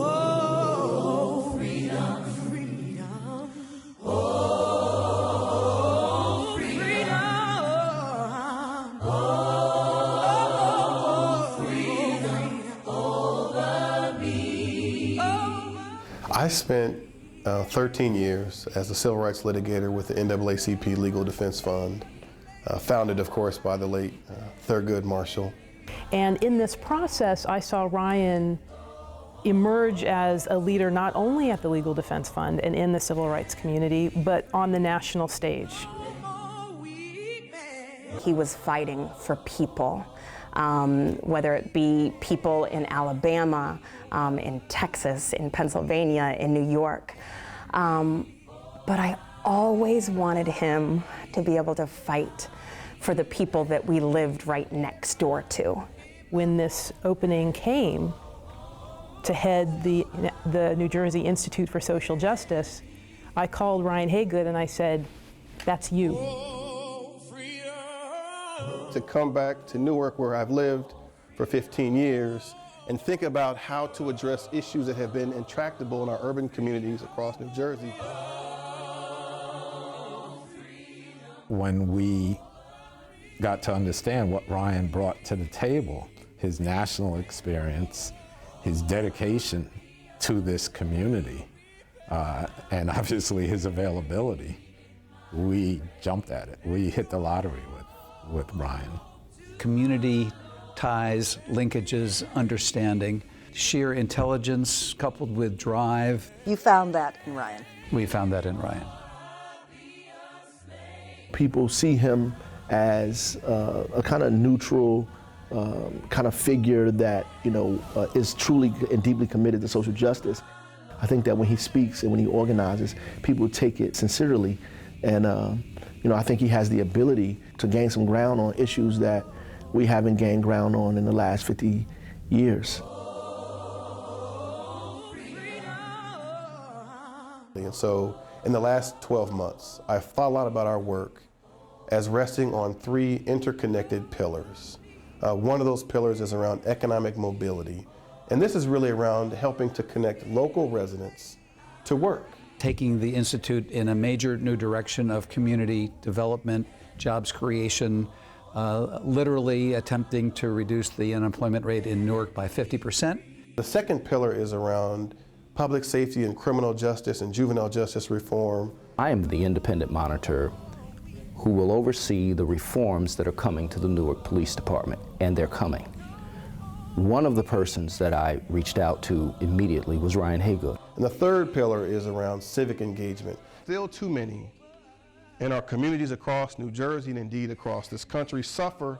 Oh, freedom, freedom. Oh, freedom. Oh, freedom over me. I spent 13 years as a civil rights litigator with the NAACP Legal Defense Fund, founded, of course, by the late Thurgood Marshall. And in this process, I saw Ryan emerge as a leader not only at the Legal Defense Fund and in the civil rights community, but on the national stage. He was fighting for people, whether it be people in Alabama, in Texas, in Pennsylvania, in New York. But I always wanted him to be able to fight for the people that we lived right next door to. When this opening came to head the New Jersey Institute for Social Justice, I called Ryan HAYGOOD and I said, "That's you." To come back to Newark, where I've lived for 15 years, and think about how to address issues that have been intractable in our urban communities across New Jersey. When we got to understand what Ryan brought to the table, his national experience, his dedication to this community, and obviously his availability, we jumped at it. We hit the lottery with Ryan. Community ties, linkages, understanding, sheer intelligence coupled with drive. You found that in Ryan. We found that in Ryan. People see him as a kind of neutral kind of figure that, is truly and deeply committed to social justice. I think that when he speaks and when he organizes, people take it sincerely. And, I think he has the ability to gain some ground on issues that we haven't gained ground on in the last 50 years. And so in the last 12 months, I've thought a lot about our work as resting on three interconnected pillars. One of those pillars is around economic mobility. And this is really around helping to connect local residents to work. Taking the Institute in a major new direction of community development, jobs creation, literally attempting to reduce the unemployment rate in Newark by 50%. The second pillar is around public safety and criminal justice and juvenile justice reform. I am the independent monitor who will oversee the reforms that are coming to the Newark Police Department, and they're coming. One of the persons that I reached out to immediately was Ryan HAYGOOD. And the third pillar is around civic engagement. Still too many in our communities across New Jersey and indeed across this country suffer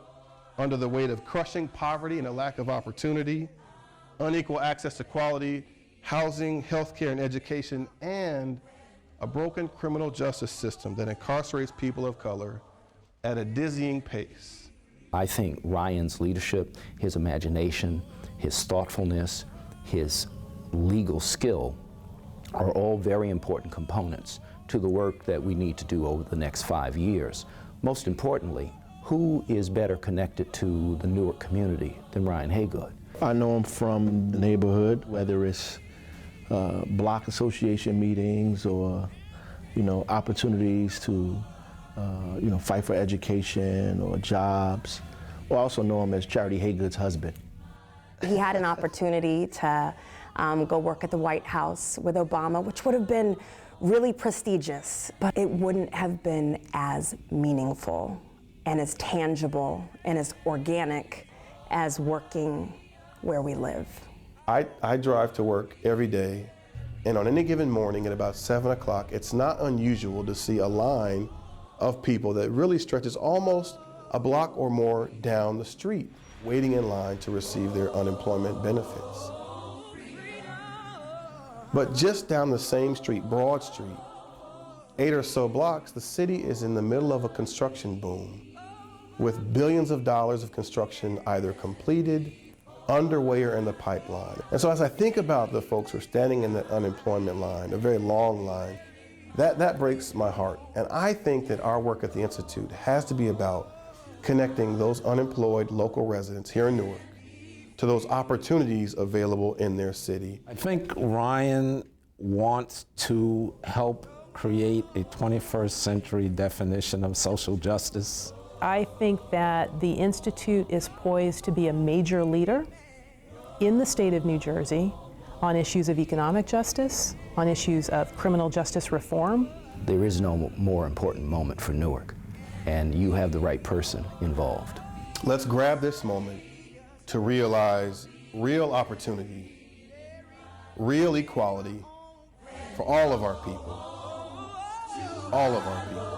under the weight of crushing poverty and a lack of opportunity, unequal access to quality housing, healthcare, and education, and a broken criminal justice system that incarcerates people of color at a dizzying pace. I think Ryan's leadership, his imagination, his thoughtfulness, his legal skill are all very important components to the work that we need to do over the next 5 years. Most importantly, who is better connected to the Newark community than Ryan HAYGOOD? I know him from the neighborhood, whether it's block association meetings or, opportunities to, fight for education or jobs. I also know him as Charity Haygood's husband. He had an opportunity to go work at the White House with Obama, which would have been really prestigious, but it wouldn't have been as meaningful and as tangible and as organic as working where we live. I drive to work every day, and on any given morning at about 7 o'clock, it's not unusual to see a line of people that really stretches almost a block or more down the street, waiting in line to receive their unemployment benefits. But just down the same street, Broad Street, 8 or so blocks, the city is in the middle of a construction boom, with billions of dollars of construction either completed, underway, or in the pipeline. And so as I think about the folks who are standing in the unemployment line, a very long line, that breaks my heart. And I think that our work at the Institute has to be about connecting those unemployed local residents here in Newark to those opportunities available in their city. I think Ryan wants to help create a 21st century definition of social justice. I think that the Institute is poised to be a major leader in the state of New Jersey on issues of economic justice, on issues of criminal justice reform. There is no more important moment for Newark, and you have the right person involved. Let's grab this moment to realize real opportunity, real equality for all of our people, all of our people.